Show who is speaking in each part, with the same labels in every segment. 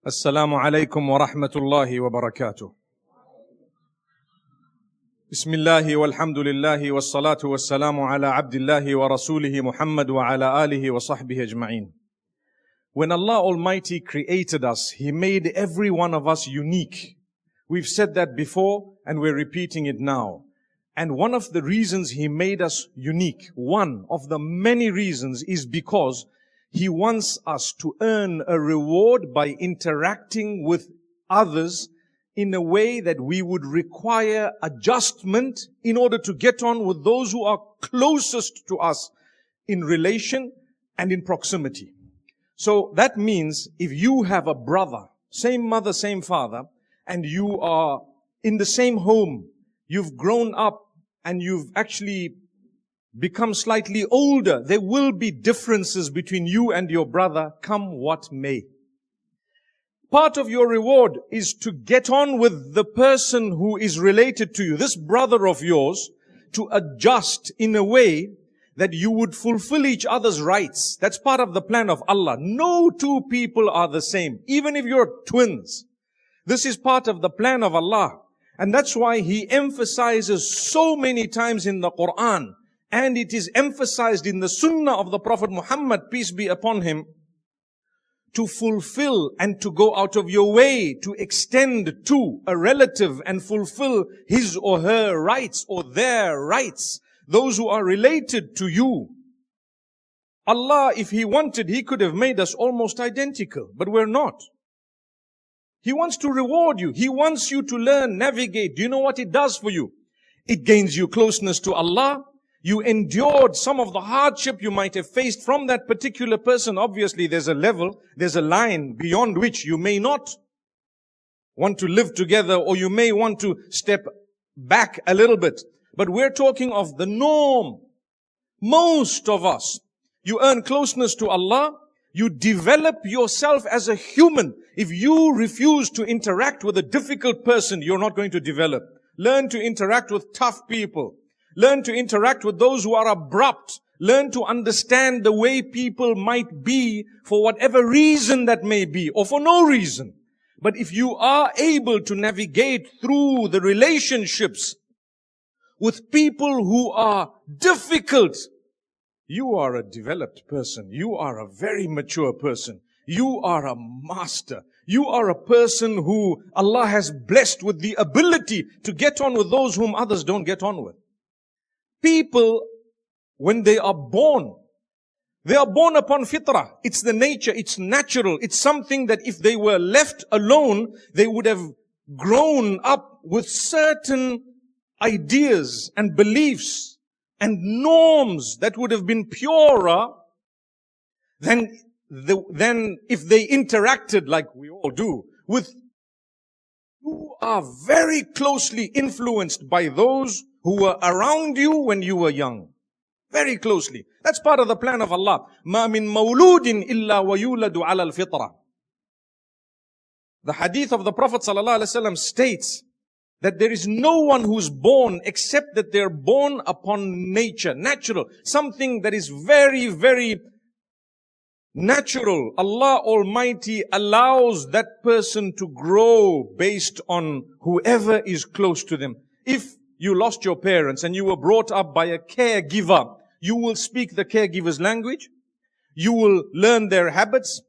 Speaker 1: السلام عليكم ورحمة الله وبركاته. بسم الله والحمد لله والصلاة والسلام على عبد الله ورسوله محمد وعلى آله وصحبه أجمعين. When Allah Almighty created us, He made every one of us unique. We've said that before and we're repeating it now. And one of the reasons He made us unique, one of the many reasons, is because He wants us to earn a reward by interacting with others in a way that we would require adjustment in order to get on with those who are closest to us in relation and in proximity. So that means if you have a brother, same mother, same father, and you are in the same home, you've grown up and you've actually become slightly older, there will be differences between you and your brother, come what may. Part of your reward is to get on with the person who is related to you, this brother of yours, to adjust in a way that you would fulfill each other's rights. That's part of the plan of Allah. No two people are the same, even if you're twins. This is part of the plan of Allah. And that's why He emphasizes so many times in the Qur'an, and it is emphasized in the Sunnah of the Prophet Muhammad, peace be upon him, to fulfill and to go out of your way to extend to a relative and fulfill his or her rights or their rights, those who are related to you. Allah, if He wanted, He could have made us almost identical, but we're not. He wants to reward you. He wants you to learn, navigate. Do you know what it does for you? It gains you closeness to Allah. You endured some of the hardship you might have faced from that particular person. Obviously, there's a level, there's a line beyond which you may not want to live together, or you may want to step back a little bit. But we're talking of the norm. Most of us, you earn closeness to Allah, you develop yourself as a human. If you refuse to interact with a difficult person, you're not going to develop. Learn to interact with tough people. Learn to interact with those who are abrupt. Learn to understand the way people might be for whatever reason that may be, or for no reason. But if you are able to navigate through the relationships with people who are difficult, you are a developed person. You are a very mature person. You are a master. You are a person who Allah has blessed with the ability to get on with those whom others don't get on with. People, when they are born upon fitrah. It's the nature, it's natural. It's something that if they were left alone, they would have grown up with certain ideas and beliefs and norms that would have been purer than if they interacted like we all do with who are very closely influenced by those who were around you when you were young. Very closely. That's part of the plan of Allah. مَا مِن مَوْلُودٍ إِلَّا وَيُولَدُ عَلَى الْفِطْرَةِ. The hadith of the Prophet ﷺ states that there is no one who's born except that they're born upon nature, natural. Something that is very, very natural. Allah Almighty allows that person to grow based on whoever is close to them. If you lost your parents and you were brought up by a caregiver, you will speak the caregiver's language. You will learn their habits.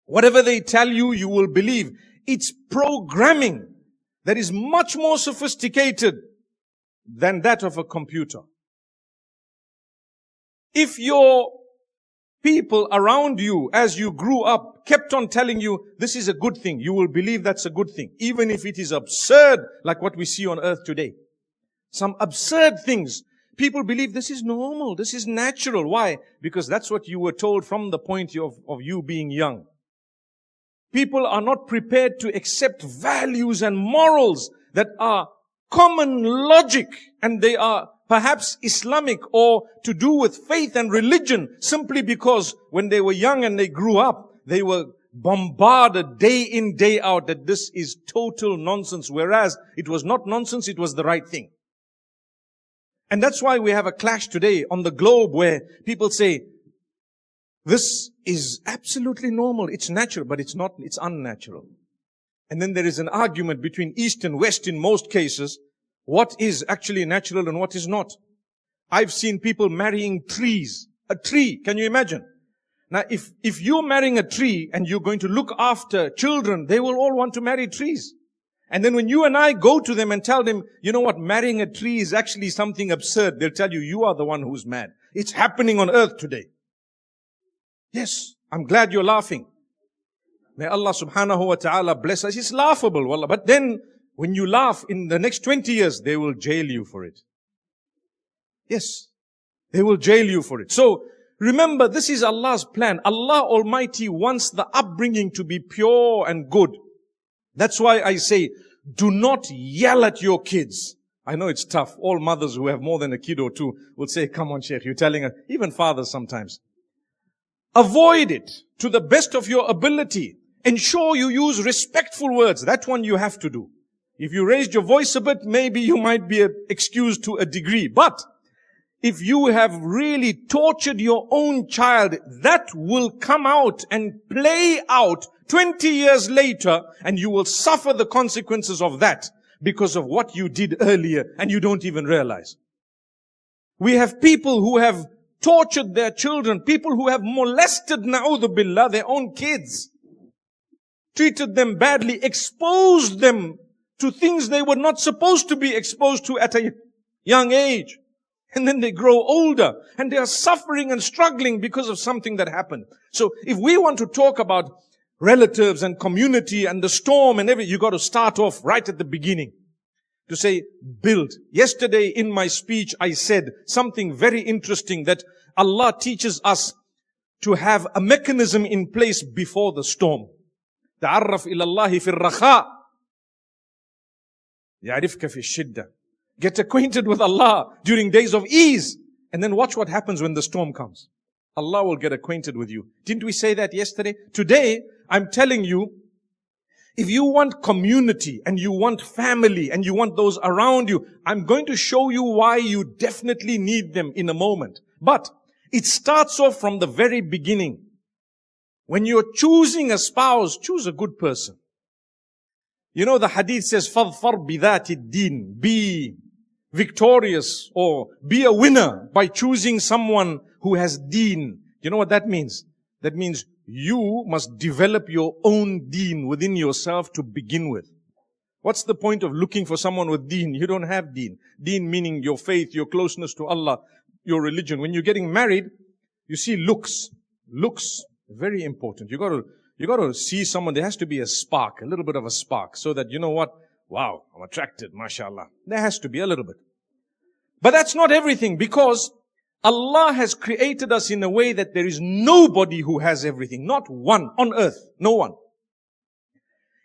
Speaker 1: Whatever they tell you, you will believe. It's programming that is much more sophisticated than that of a computer. If your people around you, as you grew up, kept on telling you, this is a good thing, you will believe that's a good thing, even if it is absurd, like what we see on earth today. Some absurd things. People believe this is normal, this is natural. Why? Because that's what you were told from the point of you being young. People are not prepared to accept values and morals that are common logic, and they are perhaps Islamic or to do with faith and religion, simply because when they were young and they grew up, they were bombarded day in, day out that this is total nonsense, whereas it was not nonsense, it was the right thing. And that's why we have a clash today on the globe where people say, This is absolutely normal. It's natural, but it's not, it's unnatural. And then there is an argument between East and West in most cases. What is actually natural and what is not? I've seen people marrying trees. A tree, can you imagine? Now, if you're marrying a tree and you're going to look after children, they will all want to marry trees. And then when you and I go to them and tell them, you know what, marrying a tree is actually something absurd, they'll tell you, you are the one who's mad. It's happening on earth today. Yes, I'm glad you're laughing. May Allah subhanahu wa ta'ala bless us. It's laughable, wallah. But then, when you laugh, in the next 20 years, they will jail you for it. Yes, they will jail you for it. So, remember, this is Allah's plan. Allah Almighty wants the upbringing to be pure and good. That's why I say, do not yell at your kids. I know it's tough. All mothers who have more than a kid or two will say, come on, Sheikh, you're telling us. Even fathers sometimes. Avoid it to the best of your ability. Ensure you use respectful words. That one you have to do. If you raised your voice a bit, maybe you might be excused to a degree. But if you have really tortured your own child, that will come out and play out 20 years later, and you will suffer the consequences of that because of what you did earlier and you don't even realize. We have people who have tortured their children, people who have molested, na'udhu billah, their own kids, treated them badly, exposed them to things they were not supposed to be exposed to at a young age. And then they grow older and they are suffering and struggling because of something that happened. So if we want to talk about relatives and community and the storm and everything, you got to start off right at the beginning to say, build. Yesterday in my speech, I said something very interesting, that Allah teaches us to have a mechanism in place before the storm. تعرف إلى الله في الرخاء يعرفك في الشدة. Get acquainted with Allah during days of ease. And then watch what happens when the storm comes. Allah will get acquainted with you. Didn't we say that yesterday? Today, I'm telling you, if you want community and you want family and you want those around you, I'm going to show you why you definitely need them in a moment. But it starts off from the very beginning. When you're choosing a spouse, choose a good person. You know, the hadith says, فَظْفَرْ بِذَاتِ الدِّينِ. Be victorious or be a winner by choosing someone who has deen. You know what that means? That means you must develop your own deen within yourself to begin with. What's the point of looking for someone with deen? You don't have deen. Deen meaning your faith, your closeness to Allah, your religion. When you're getting married, you see looks. Looks, very important. You got to see someone. There has to be a spark, a little bit of a spark, so that you know what? Wow, I'm attracted, mashallah. There has to be a little bit. But that's not everything, because Allah has created us in a way that there is nobody who has everything. Not one on earth. No one.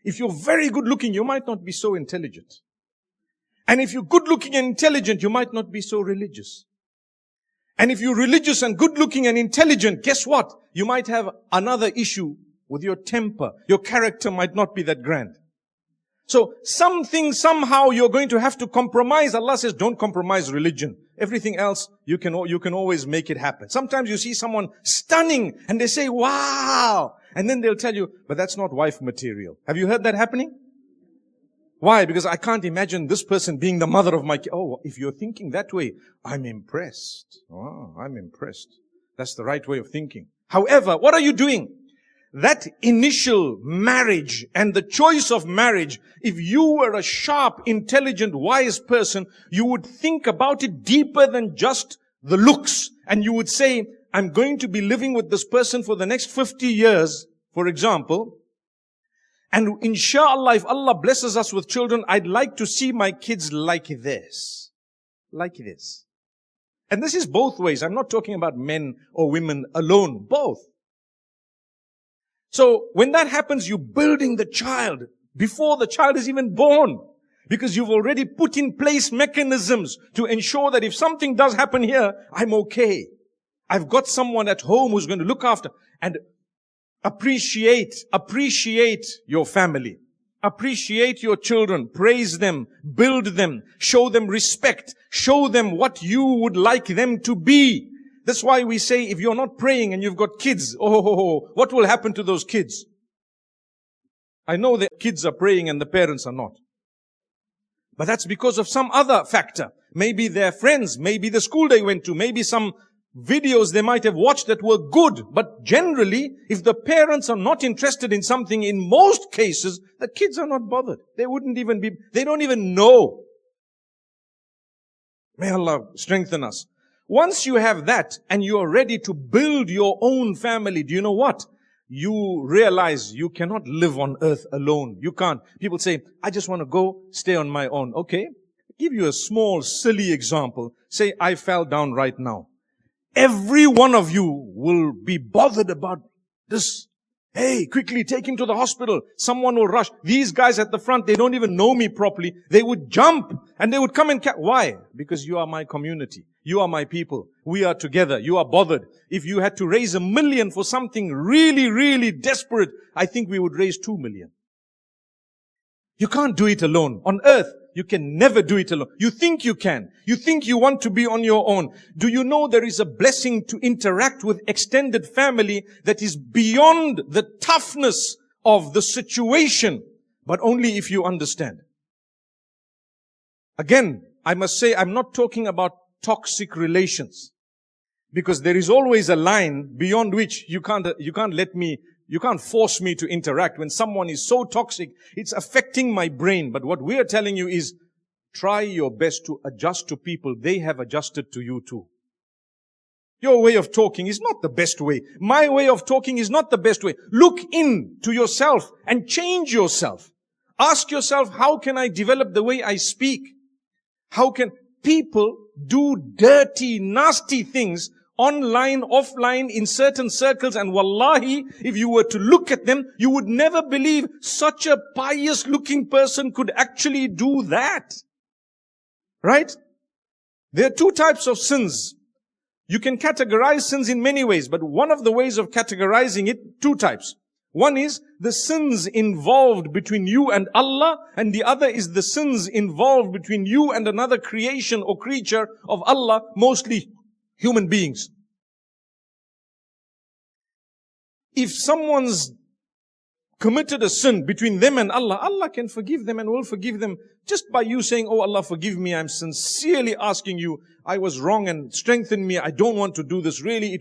Speaker 1: If you're very good looking, you might not be so intelligent. And if you're good looking and intelligent, you might not be so religious. And if you're religious and good looking and intelligent, guess what? You might have another issue with your temper. Your character might not be that grand. So something, somehow you're going to have to compromise. Allah says, don't compromise religion. Everything else, you can always make it happen. Sometimes you see someone stunning and they say, wow. And then they'll tell you, but that's not wife material. Have you heard that happening? Why? Because I can't imagine this person being the mother of my kid. Oh, if you're thinking that way, I'm impressed. Oh, I'm impressed. That's the right way of thinking. However, what are you doing? That initial marriage and the choice of marriage, if you were a sharp, intelligent, wise person, you would think about it deeper than just the looks. And you would say, I'm going to be living with this person for the next 50 years, for example. And inshallah, if Allah blesses us with children, I'd like to see my kids like this. Like this. And this is both ways. I'm not talking about men or women alone. Both. So when that happens, you're building the child before the child is even born. Because you've already put in place mechanisms to ensure that if something does happen here, I'm okay. I've got someone at home who's going to look after. And appreciate your family. Appreciate your children. Praise them. Build them. Show them respect. Show them what you would like them to be. That's why we say if you're not praying and you've got kids, oh, what will happen to those kids? I know that kids are praying and the parents are not. But that's because of some other factor. Maybe their friends, maybe the school they went to, maybe some videos they might have watched that were good. But generally, if the parents are not interested in something, in most cases, the kids are not bothered. They don't even know. May Allah strengthen us. Once you have that and you are ready to build your own family, do you know what? You realize you cannot live on earth alone. You can't. People say, I just want to go stay on my own. Okay. Give you a small, silly example. Say, I fell down right now. Every one of you will be bothered about this. Hey, quickly take him to the hospital. Someone will rush. These guys at the front, they don't even know me properly. They would jump and they would come and why? Because you are my community. You are my people. We are together. You are bothered. If you had to raise $1 million for something really, really desperate, I think we would raise 2 million. You can't do it alone. On earth, you can never do it alone. You think you can. You think you want to be on your own. Do you know there is a blessing to interact with extended family that is beyond the toughness of the situation, but only if you understand. Again, I must say I'm not talking about toxic relations, because there is always a line beyond which you can't force me to interact. When someone is so toxic, it's affecting my brain. But what we are telling you is, try your best to adjust to people. They have adjusted to you too. Your way of talking is not the best way. My way of talking is not the best way. Look into yourself and change yourself. Ask yourself, how can I develop the way I speak? How can people do dirty, nasty things online, offline, in certain circles, and wallahi, if you were to look at them, you would never believe such a pious looking person could actually do that. Right? There are two types of sins. You can categorize sins in many ways, but one of the ways of categorizing it, two types. One is the sins involved between you and Allah, and the other is the sins involved between you and another creation or creature of Allah, mostly human beings. If someone's committed a sin between them and Allah, Allah can forgive them and will forgive them just by you saying, oh Allah, forgive me. I'm sincerely asking you. I was wrong and strengthen me. I don't want to do this. Really,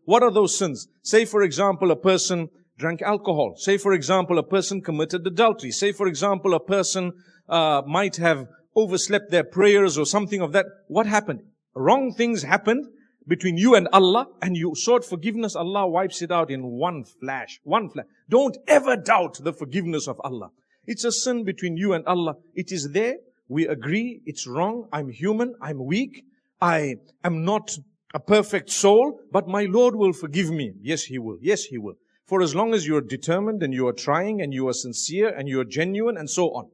Speaker 1: what are those sins? Say, for example, a person drank alcohol. Say, for example, a person committed adultery. Say, for example, a person might have overslept their prayers or something of that. What happened? Wrong things happened between you and Allah, and you sought forgiveness. Allah wipes it out in one flash. One flash. Don't ever doubt the forgiveness of Allah. It's a sin between you and Allah. It is there. We agree. It's wrong. I'm human. I'm weak. I am not a perfect soul, but my Lord will forgive me. Yes, He will. Yes, He will. For as long as you are determined and you are trying and you are sincere and you are genuine and so on.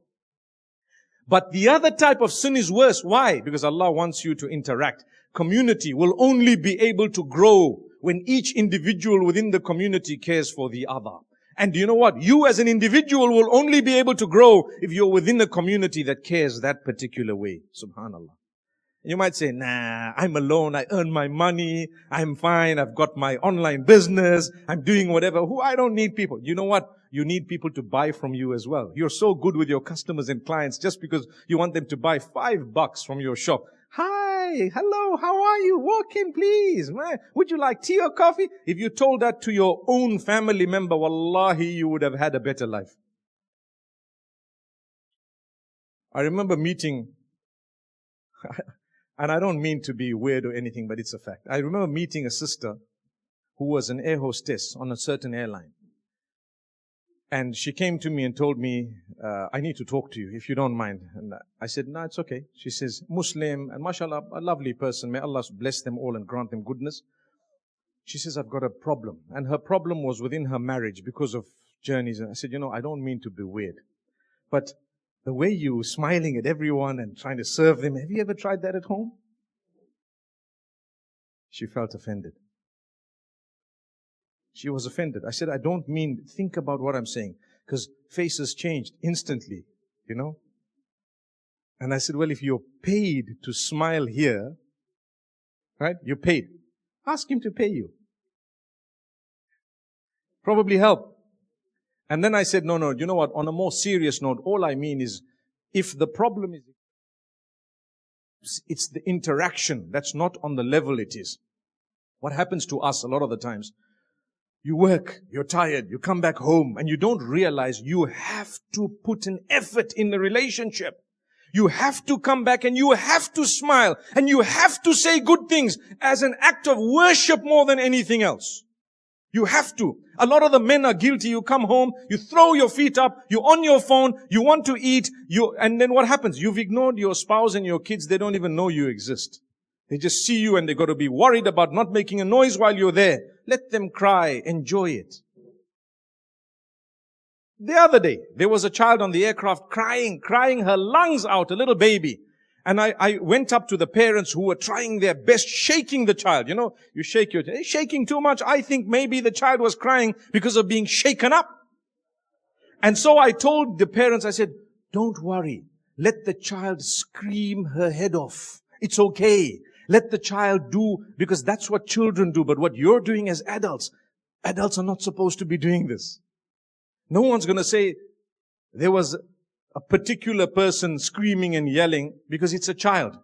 Speaker 1: But the other type of sin is worse. Why? Because Allah wants you to interact. Community will only be able to grow when each individual within the community cares for the other. And do you know what? You as an individual will only be able to grow if you're within a community that cares that particular way. Subhanallah. You might say, nah, I'm alone. I earn my money. I'm fine. I've got my online business. I'm doing whatever. I don't need people. You know what? You need people to buy from you as well. You're so good with your customers and clients just because you want them to buy $5 from your shop. Hi, hello, how are you? Walk in, please. Would you like tea or coffee? If you told that to your own family member, wallahi, you would have had a better life. I remember meeting, and I don't mean to be weird or anything, but it's a fact. I remember meeting a sister who was an air hostess on a certain airline. And she came to me and told me, I need to talk to you, if you don't mind. And I said, no, it's okay. She says, Muslim, and mashallah, a lovely person. May Allah bless them all and grant them goodness. She says, I've got a problem. And her problem was within her marriage because of journeys. And I said, I don't mean to be weird, but the way you smiling at everyone and trying to serve them, have you ever tried that at home? She felt offended. She was offended. I said, I don't mean, think about what I'm saying, because faces changed instantly, And I said, well, if you're paid to smile here, right? You're paid. Ask him to pay you. Probably help. And then I said, no, you know what? On a more serious note, all I mean is, if the problem is, it's the interaction that's not on the level it is. What happens to us a lot of the times, you work, you're tired, you come back home, and you don't realize you have to put an effort in the relationship. You have to come back and you have to smile and you have to say good things as an act of worship more than anything else. You have to. A lot of the men are guilty. You come home, you throw your feet up, you're on your phone, you want to eat, and then what happens? You've ignored your spouse and your kids. They don't even know you exist. They just see you and they got to be worried about not making a noise while you're there. Let them cry. Enjoy it. The other day, there was a child on the aircraft crying her lungs out, a little baby. And I went up to the parents who were trying their best, shaking the child. You know, you shake your, shaking too much. I think maybe the child was crying because of being shaken up. And so I told the parents, I said, don't worry. Let the child scream her head off. It's okay. Let the child do, because that's what children do. But what you're doing as adults are not supposed to be doing this. No one's going to say there was a particular person screaming and yelling because it's a child.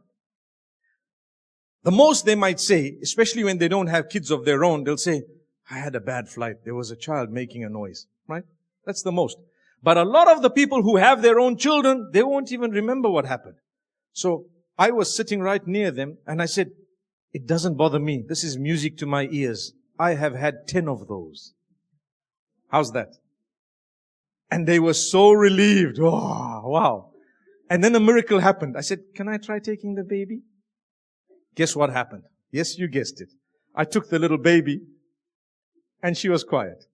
Speaker 1: The most they might say, especially when they don't have kids of their own, they'll say, I had a bad flight. There was a child making a noise. Right? That's the most. But a lot of the people who have their own children, they won't even remember what happened. So I was sitting right near them and I said, it doesn't bother me. This is music to my ears. I have had 10 of those. How's that? And they were so relieved. Oh, wow. And then a miracle happened. I said, can I try taking the baby? Guess what happened? Yes, you guessed it. I took the little baby and she was quiet.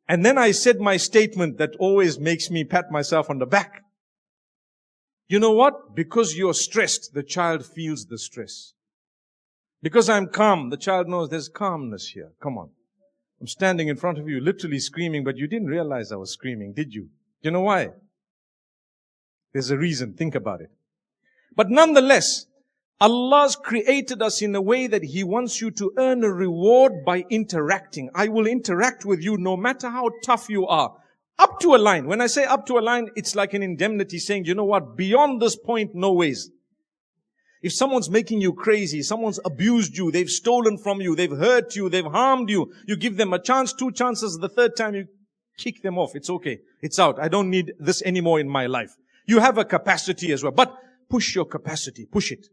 Speaker 1: And then I said my statement that always makes me pat myself on the back. You know what? Because you're stressed, the child feels the stress. Because I'm calm, the child knows there's calmness here. Come on. I'm standing in front of you, literally screaming, but you didn't realize I was screaming, did you? You know why? There's a reason. Think about it. But nonetheless, Allah's created us in a way that He wants you to earn a reward by interacting. I will interact with you no matter how tough you are. Up to a line. When I say up to a line, it's like an indemnity saying, you know what? Beyond this point, no ways. If someone's making you crazy, someone's abused you, they've stolen from you, they've hurt you, they've harmed you, you give them a chance, 2 chances, the 3rd time you kick them off. It's okay. It's out. I don't need this anymore in my life. You have a capacity as well. But push your capacity. Push it.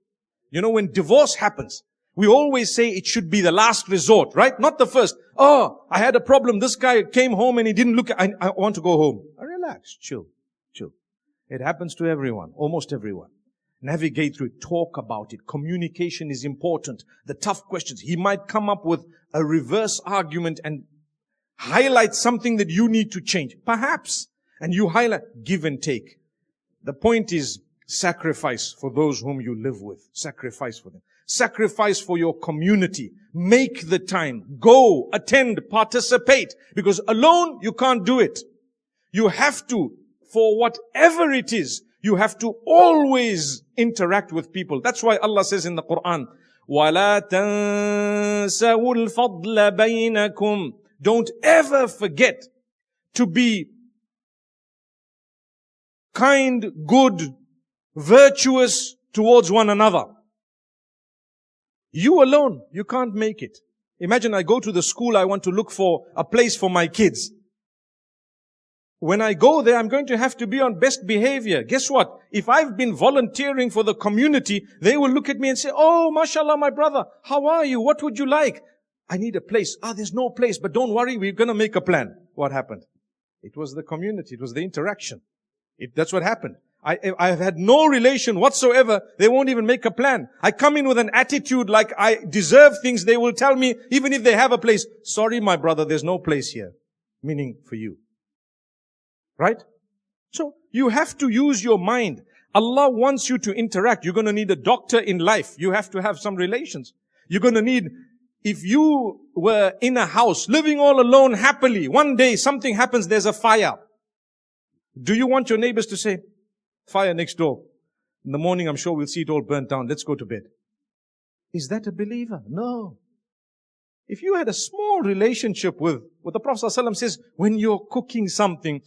Speaker 1: You know, when divorce happens, we always say it should be the last resort, right? Not the first. Oh, I had a problem. This guy came home and he didn't look. I want to go home. Relax. Chill. It happens to everyone. Almost everyone. Navigate through it. Talk about it. Communication is important. The tough questions. He might come up with a reverse argument and highlight something that you need to change. Perhaps. And you highlight, give and take. The point is sacrifice for those whom you live with. Sacrifice for them. Sacrifice for your community. Make the time. Go, attend, participate. Because alone you can't do it. You have to, for whatever it is, you have to always interact with people. That's why Allah says in the Qur'an, وَلَا تَنْسَوُا الْفَضْلَ بَيْنَكُمْ. Don't ever forget to be kind, good, virtuous towards one another. You alone, you can't make it. Imagine I go to the school, I want to look for a place for my kids. When I go there, I'm going to have to be on best behavior. Guess what? If I've been volunteering for the community, they will look at me and say, oh, mashallah, my brother, how are you? What would you like? I need a place. There's no place, but don't worry, we're going to make a plan. What happened? It was the community. It was the interaction. That's what happened. I've had no relation whatsoever. They won't even make a plan. I come in with an attitude like I deserve things. They will tell me, even if they have a place, sorry, my brother, there's no place here. Meaning for you. Right? So you have to use your mind. Allah wants you to interact. You're going to need a doctor in life. You have to have some relations. You're going to need, if you were in a house, living all alone happily, one day something happens, there's a fire. Do you want your neighbors to say, fire next door? In the morning, I'm sure we'll see it all burnt down. Let's go to bed. Is that a believer? No. If you had a small relationship with the Prophet ﷺ says, when you're cooking something,